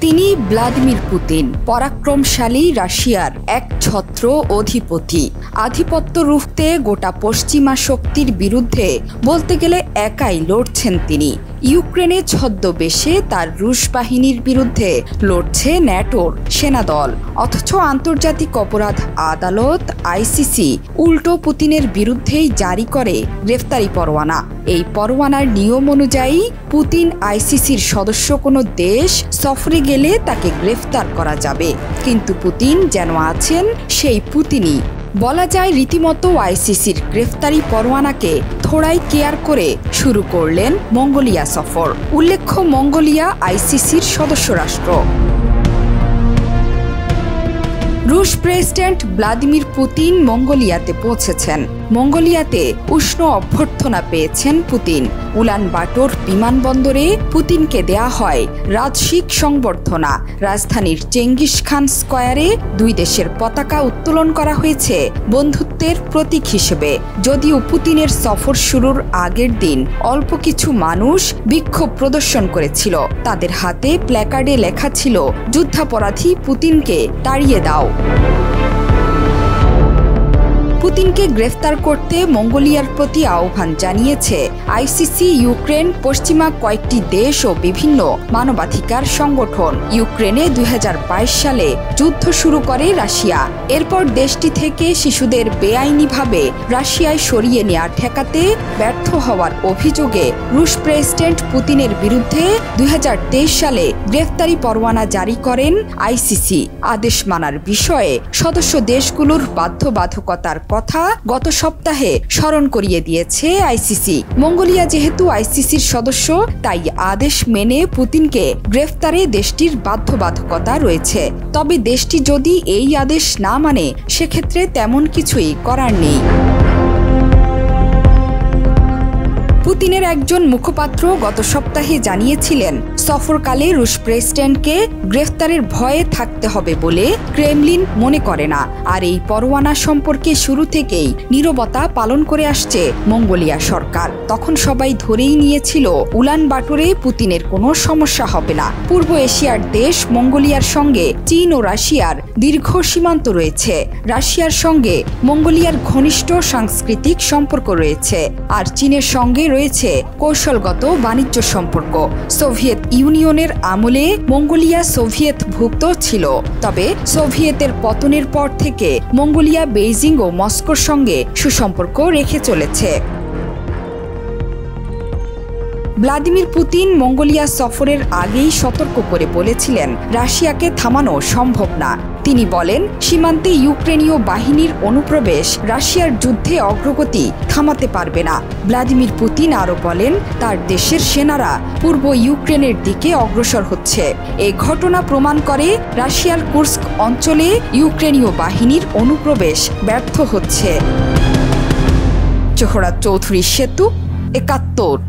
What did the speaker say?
তিনি Vladimir Putin, পরাক্রমশালী রাশিয়ার এক ছত্র অধিপতি। আধিপত্য রুখতে গোটা পশ্চিমা শক্তির বিরুদ্ধে বলতে গেলে একাই লড়ছেন তিনি। ইউক্রেনে ছদ্মবেশে তার রুশ বাহিনীর বিরুদ্ধে লড়ছে ন্যাটোর সেনাদল, অথচ আন্তর্জাতিক অপরাধ আদালত আইসিসি উল্টো পুতিনের বিরুদ্ধেই জারি করে গ্রেফতারি পরোয়ানা। এই পরোয়ানার নিয়ম অনুযায়ী পুতিন আইসিসির সদস্য কোনো দেশ সফরে গেলে তাকে গ্রেফতার করা যাবে, কিন্তু পুতিন যেন আছেন সেই পুতিনই। বলা যায় রীতিমতো আইসিসির গ্রেফতারি পরোয়ানাকে থোড়াই কেয়ার করে শুরু করলেন মঙ্গোলিয়া সফর। উল্লেখ্য, মঙ্গোলিয়া আইসিসির সদস্য রাষ্ট্র। রুশ প্রেসিডেন্ট ভ্লাদিমির পুতিন মঙ্গোলিয়াতে পৌঁছেছেন। মঙ্গোলিয়াতে উষ্ণ অভ্যর্থনা পেয়েছেন পুতিন। উলানবাটোর বিমানবন্দরে পুতিনকে দেয়া হয় রাজসিক সংবর্ধনা। রাজধানীর চেঙ্গিস খান স্কয়ারে দুই দেশের পতাকা উত্তোলন করা হয়েছে বন্ধুত্বের প্রতীক হিসেবে। যদিও পুতিনের সফর শুরুর আগের দিন অল্প কিছু মানুষ বিক্ষোভ প্রদর্শন করেছিল। তাদের হাতে প্ল্যাকার্ডে লেখা ছিল, যুদ্ধাপরাধী পুতিনকে তাড়িয়ে দাও। পুতিনকে গ্রেফতার করতে মঙ্গোলিয়ার প্রতি আহ্বান জানিয়েছে আইসিসি, ইউক্রেন, পশ্চিমা কয়েকটি দেশ ও বিভিন্ন মানবাধিকার সংগঠন। ইউক্রেনে 2022 সালে যুদ্ধ শুরু করে রাশিয়া। এরপর দেশটি থেকে শিশুদের বেআইনিভাবে রাশিয়ায় সরিয়ে নেওয়া ঠেকাতে ব্যর্থ হওয়ার অভিযোগে রুশ প্রেসিডেন্ট পুতিনের বিরুদ্ধে 2023 সালে গ্রেফতারি পরোয়ানা জারি করেন আইসিসি। আদেশ মানার বিষয়ে সদস্য দেশগুলোর বাধ্যবাধকতার কথা গত সপ্তাহে স্মরণ করিয়ে দিয়েছে আইসিসি। মঙ্গোলিয়া যেহেতু আইসিসির সদস্য, তাই আদেশ মেনে পুতিনকে গ্রেফতারে দেশটির বাধ্যবাধকতা রয়েছে। তবে দেশটি যদি এই আদেশ না মানে, সেক্ষেত্রে তেমন কিছুই করার নেই। পুতিনের একজন মুখপাত্র গত সপ্তাহে জানিয়েছিলেন, সফরকালে রুশ প্রেসিডেন্টকে গ্রেফতারের ভয়ে থাকতে হবে বলে ক্রেমলিন মনে করে না। আর এই পরোয়ানা সম্পর্কে শুরু থেকেই নীরবতা পালন করে আসছে মঙ্গোলিয়া সরকার। তখন সবাই ধরেই নিয়েছিল উলানবাটোরে পুতিনের কোনো সমস্যা হবে না। পূর্ব এশিয়ার দেশ মঙ্গোলিয়ার সঙ্গে চীন ও রাশিয়ার দীর্ঘ সীমান্ত রয়েছে। রাশিয়ার সঙ্গে মঙ্গোলিয়ার ঘনিষ্ঠ সাংস্কৃতিক সম্পর্ক রয়েছে, আর চীনের সঙ্গে রয়েছে কৌশলগত বাণিজ্য সম্পর্ক। সোভিয়েত ইউনিয়নের আমলে মঙ্গোলিয়া সোভিয়েতভুক্ত ছিল, তবে সোভিয়েতের পতনের পর থেকে মঙ্গোলিয়া বেইজিং ও মস্কোর সঙ্গে সুসম্পর্ক রেখে চলেছে। ভ্লাদিমির পুতিন মঙ্গোলিয়া সফরের আগেই সতর্ক করে বলেছিলেন, রাশিয়াকে থামানো সম্ভব না। তিনি বলেন, সীমান্তে ইউক্রেনীয় বাহিনীর অনুপ্রবেশ রাশিয়ার যুদ্ধে অগ্রগতি থামাতে পারবে না। ভ্লাদিমির পুতিন আরও বলেন, তার দেশের সেনারা পূর্ব ইউক্রেনের দিকে অগ্রসর হচ্ছে। এই ঘটনা প্রমাণ করে রাশিয়ার কুর্স্ক অঞ্চলে ইউক্রেনীয় বাহিনীর অনুপ্রবেশ ব্যর্থ হচ্ছে। জোহরা চৌধুরী সেতু, ৭১।